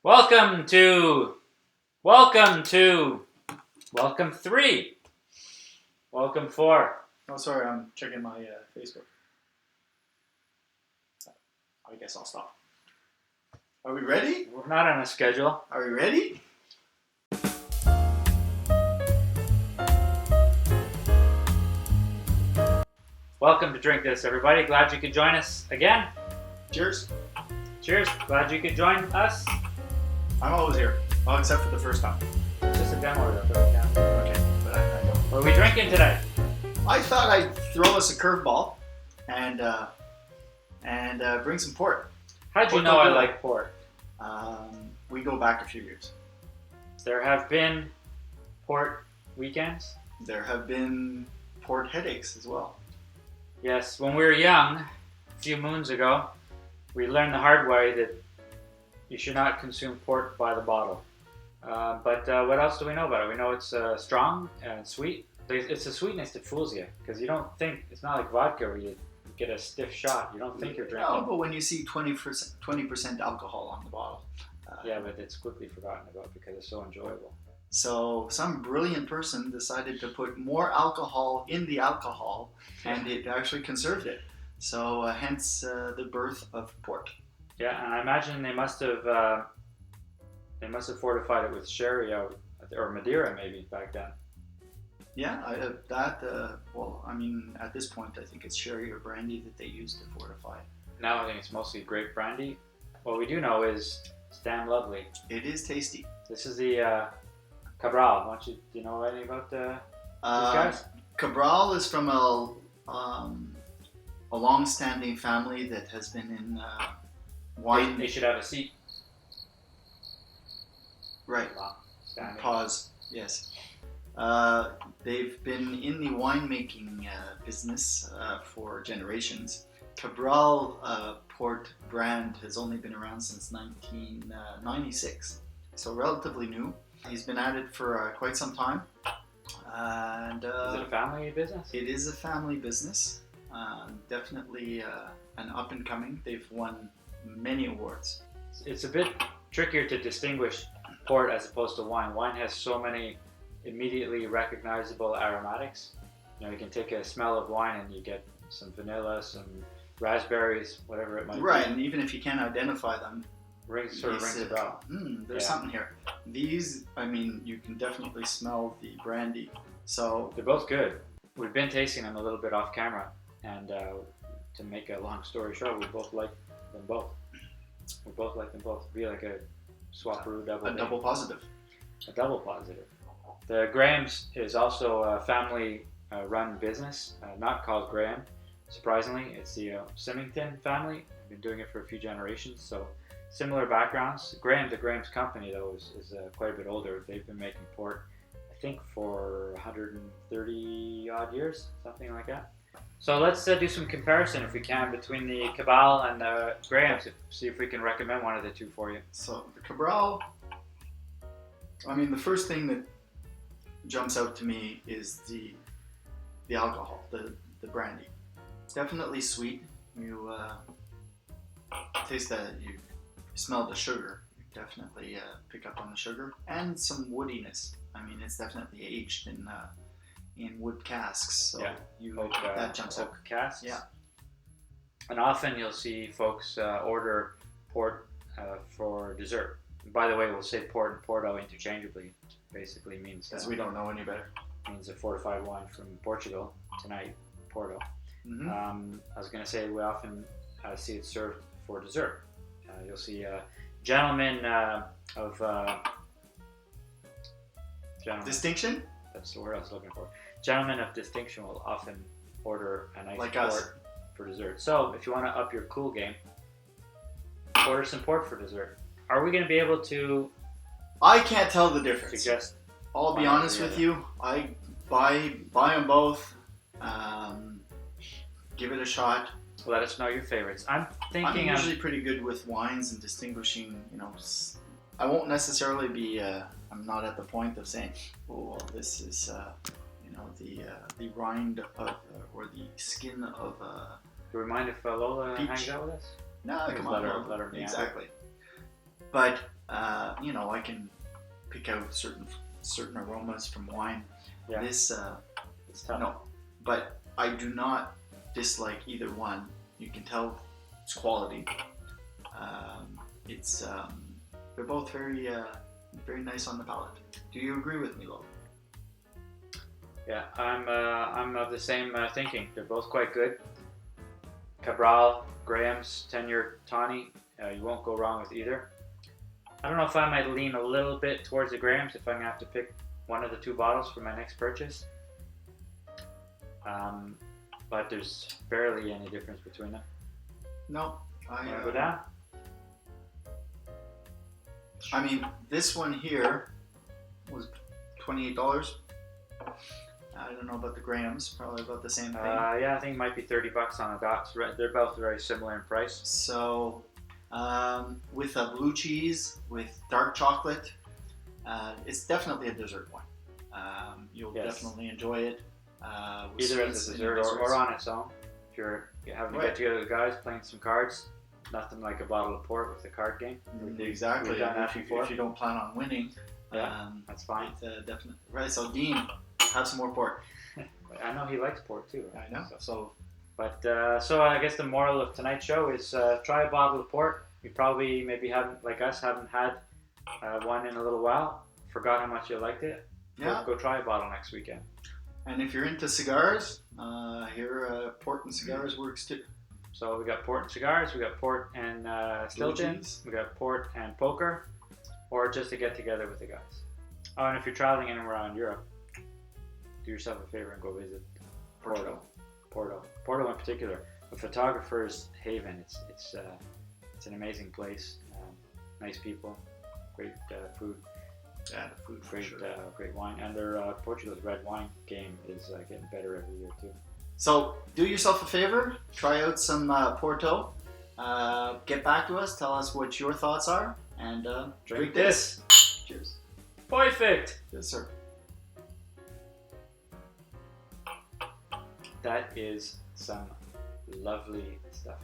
Welcome 3, welcome 4. Oh, sorry, I'm checking my Facebook. I guess I'll stop. Are we ready? We're not on a schedule. Are we ready? Welcome to Drink This, everybody. Glad you could join us again. Cheers. Cheers. Glad you could join us. I'm always here. Well, except for the first time. It's just a demo though. Yeah. Okay, but I don't. What are we drinking today? I thought I'd throw us a curveball and bring some port. How'd you know I like port? We go back a few years. There have been port weekends. There have been port headaches as well. Yes, when we were young, a few moons ago, we learned the hard way that you should not consume port by the bottle. But what else do we know about it? We know it's strong and sweet. It's the sweetness that fools you, because you don't think, it's not like vodka where you get a stiff shot. You don't think you're drinking. No, but when you see 20% alcohol on the bottle. Yeah, but it's quickly forgotten about because it's so enjoyable. So some brilliant person decided to put more alcohol in the alcohol, and it actually conserved it. So hence the birth of port. Yeah, and I imagine they must have fortified it with sherry or Madeira maybe back then. Yeah, well, I mean, at this point, I think it's sherry or brandy that they use to fortify it. Now I think it's mostly grape brandy. What we do know is it's damn lovely. It is tasty. This is the Cabral. Do you know anything about these guys? Cabral is from a long-standing family that has been in wine. They should have a seat. Right. Standing. Pause. Yes. They've been in the winemaking business for generations. Cabral port brand has only been around since 1996, so relatively new. He's been at it for quite some time. And is it a family business? It is a family business. Definitely an up and coming. They've won many awards. It's a bit trickier to distinguish port as opposed to wine. Wine has so many immediately recognizable aromatics. You know, you can take a smell of wine and you get some vanilla, some raspberries, whatever it might be. Right, and even if you can't identify them, rings a bell. There's something here. These, I mean, you can definitely smell the brandy. So they're both good. We've been tasting them a little bit off camera, and to make a long story short, we both like them both. We both like them both. It'd be like a Swaparoo double. A double positive. A double positive. The Grahams is also a family-run business, not called Graham. Surprisingly, it's the Symington family. They've been doing it for a few generations, so similar backgrounds. The Graham's company, though, is quite a bit older. They've been making port, I think, for 130 odd years, something like that. So let's do some comparison, if we can, between the Cabal and the Grahams. See if we can recommend one of the two for you. So the Cabral, I mean, the first thing that jumps out to me is the alcohol, the brandy. It's definitely sweet. You taste that, you smell the sugar. You definitely pick up on the sugar and some woodiness. I mean, it's definitely aged in wood casks, so yeah. That jumps out. Oak casks. Yeah. And often you'll see folks order port for dessert. By the way, we'll say port and porto interchangeably. Basically means because we don't know any better. Means a fortified wine from Portugal tonight, Porto. Mm-hmm. I was going to say we often see it served for dessert. You'll see gentlemen of distinction. That's the word I was looking for. Gentlemen of distinction will often order a nice like port us. For dessert. So if you want to up your cool game, order some port for dessert. Are we going to be able to? I can't tell the difference. Suggest. I'll be honest with you. I buy them both. Give it a shot. Let us know your favorites. I'm usually pretty good with wines and distinguishing. You know, I won't necessarily be. I'm not at the point of saying, "Oh, well, this is." The rind of or the skin of. Do you mind if Lola peach. hangs out with us? No, come on, let her exactly. But You know, I can pick out certain aromas from wine. Yeah. This It's tough. no, but I do not dislike either one. You can tell it's quality. It's they're both very nice on the palate. Do you agree with me, Lo? Yeah, I'm of the same thinking. They're both quite good. Cabral, Graham's 10-year tawny. You won't go wrong with either. I don't know if I might lean a little bit towards the Graham's if I'm gonna have to pick one of the two bottles for my next purchase. But there's barely any difference between them. No, Wanna go down? I mean, this one here was $28. I don't know about the Grahams, probably about the same thing. Yeah, I think it might be $30 on the dot. They're both very similar in price. So, with a blue cheese, with dark chocolate, it's definitely a dessert wine. You'll definitely enjoy it. With Either as sweets a dessert indoors. or on its own. If you're having to Right. get together with the guys playing some cards, nothing like a bottle of port with a card game. Exactly. We've done that before. If you don't plan on winning, Yeah, that's fine. it's definitely right. So, Dean, have some more port. I know he likes port too. I know. So, So I guess the moral of tonight's show is try a bottle of port. You probably maybe haven't, like us, haven't had one in a little while. Forgot how much you liked it. yeah. Go try a bottle next weekend. And if you're into cigars, here port and cigars works too. So we got port and cigars, we got port and Stilton, cheese. we got port and poker, or just to get together with the guys. Oh, and if you're traveling anywhere around Europe, do yourself a favor and go visit Porto. Porto in particular, a photographer's haven. It's an amazing place. Nice people, great food, Yeah, the food for great sure. great wine, and their Portugal's red wine game is getting better every year too. So do yourself a favor, try out some Porto. Get back to us, tell us what your thoughts are, and drink this. Cheers. Perfect. Yes, sir. That is some lovely stuff.